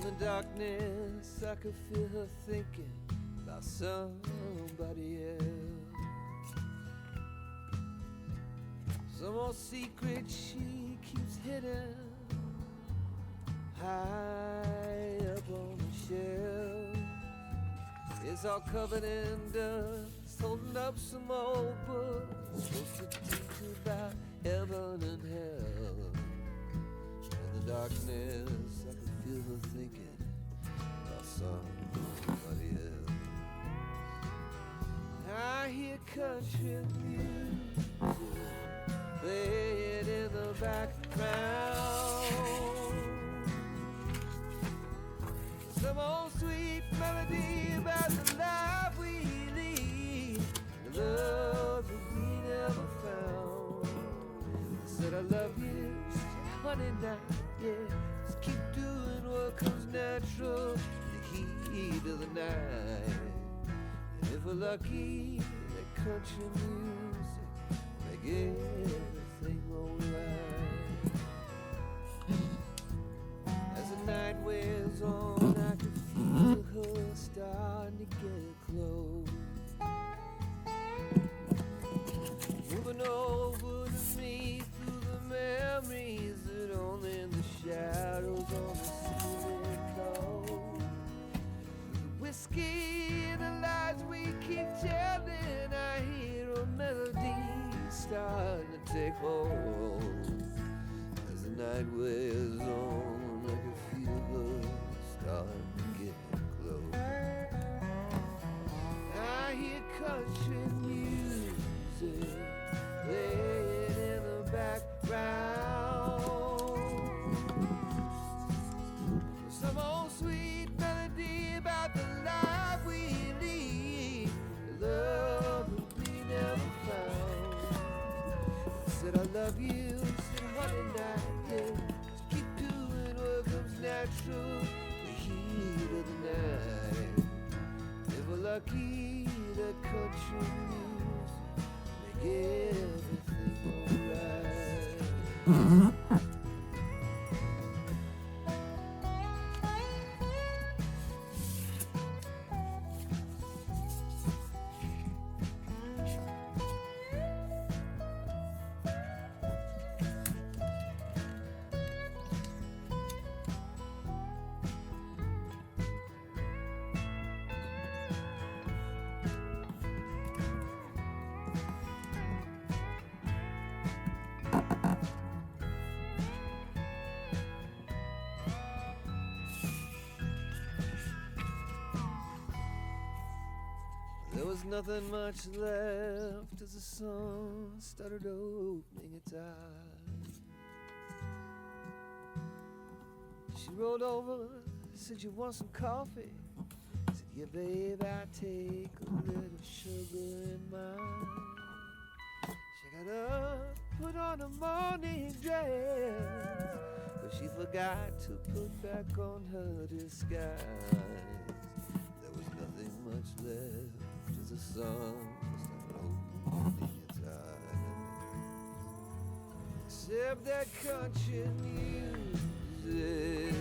In the darkness, I could feel her thinking about somebody else. Some old secret she keeps hidden high up on the shelf. It's all covered in dust, holding up some old books supposed to teach you about heaven and hell. In the darkness, I could feel her thinking about somebody else. I hear country music playing in the background. Some old sweet melody about the life we lead, the love that we never found. I said I love you, honey, now, yeah. Just keep doing what comes natural in the heat of the night. And if we're lucky, that country music make everything alright. As the night wears on, I can feel her starting to get close, moving over to me through the memories that only in the shadows on the ceiling close. Whiskey and the lies we keep telling, I hear a melody starting to take hold. As the night wears on, I can feel her starting to get close. I hear country music playing in the background. Some old sweet melody about the life we lead, the love that we never found. I said I love you, said honey, now, yeah. Just keep doing what comes natural in the heat of the night. If we're lucky, that country music make everything alright. There was nothing much left as the sun started opening its eyes. She rolled over, said, "You want some coffee?" I said, "Yeah, babe, I take a little sugar in mine." She got up, put on a morning dress, but she forgot to put back on her disguise. There was nothing much left as the sun started opening its eyes, except that country music.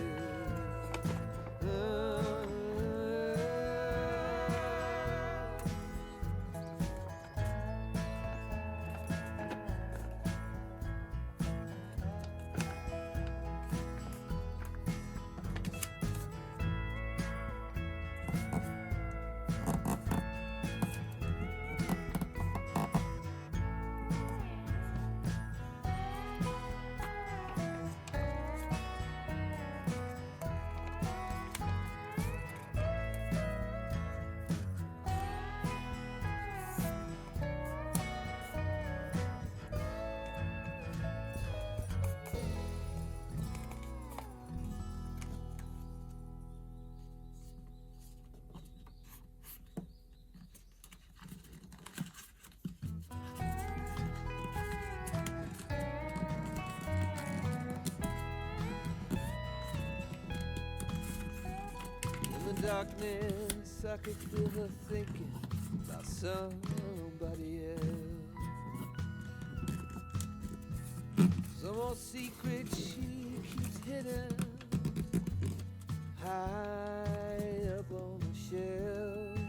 the darkness, I could feel her thinking about somebody else. Some old secret she keeps hidden high high up on the shelf.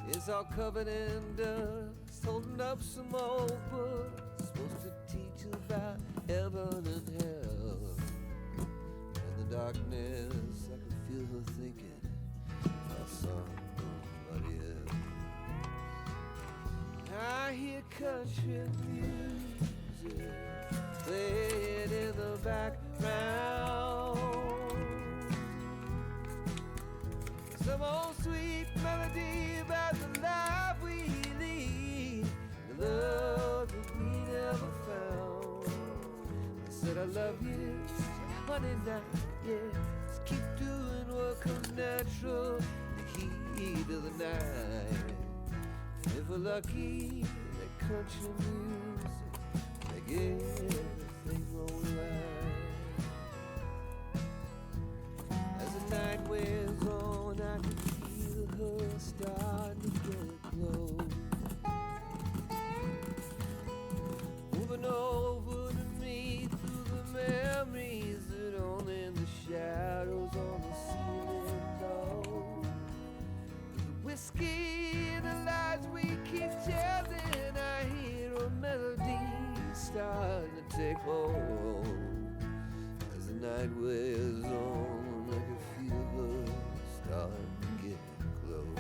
It's all covered in dust, holding up some old books, supposed to teach about heaven and hell. In the darkness, I could feel her thinking about somebody else. I hear country music playing in the background. Some old sweet melody about the life we lead, the love that we never found. I said I love you, honey, now, yeah. Just keep doing what comes natural in the heat of the night. And if we're lucky, that country music make everything alright. As the night wears on, I can feel her starting to get close, moving over to me through the memories that only in the shadows on the ceiling know. The whiskey and the lies we keep telling, I hear a melody starting to take hold. As the night wears on, I can feel her starting to get close.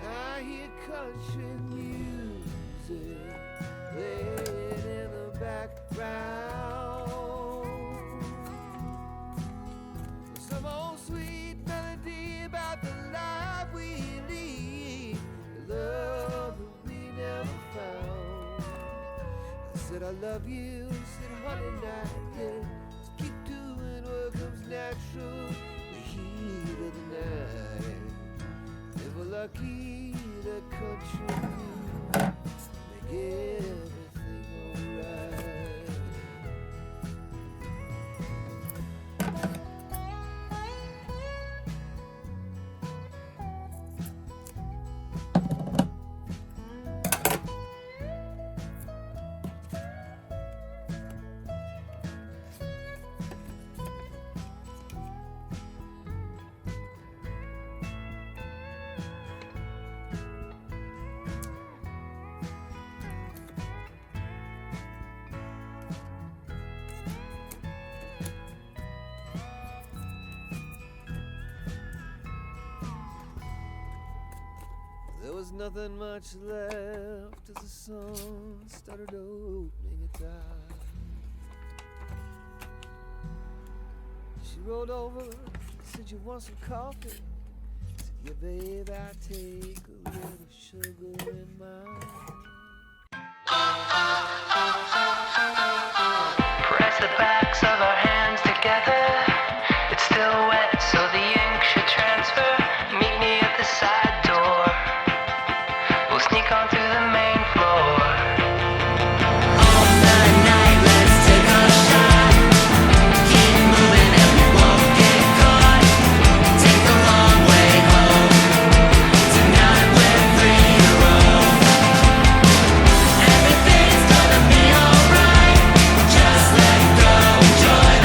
I hear country music playing in the background. Some old sweet melody about the life we lead, the love that we never found. I said I love you, said honey, now, yeah. Just keep doing what comes natural in the heat of the night. If we're lucky, the country make everything alright. There was nothing much left as the sun started opening its eyes. She rolled over, said, "You want some coffee?" I said, "Yeah, babe, I take a little sugar in mine." Press the backs of our hands together. It's still wet, so the ink should transfer. Meet me at the side door. We'll sneak onto the main floor. All night, let's take a shot. Keep moving and we won't get caught. Take a long way home. Tonight we're free to roam. Everything's gonna be alright. Just let go, enjoy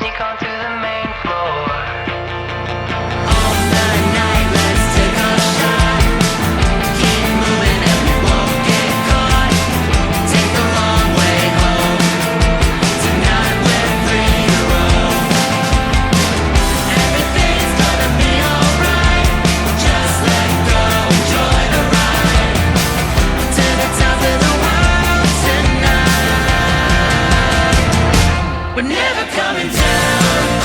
sneak onto the main floor. All night, let's take a shot. Keep moving and we won't get caught. Take the long way home. Tonight we're free to roam. Everything's gonna be alright. Just let go, enjoy the ride. To the top of the world tonight. We're never coming down.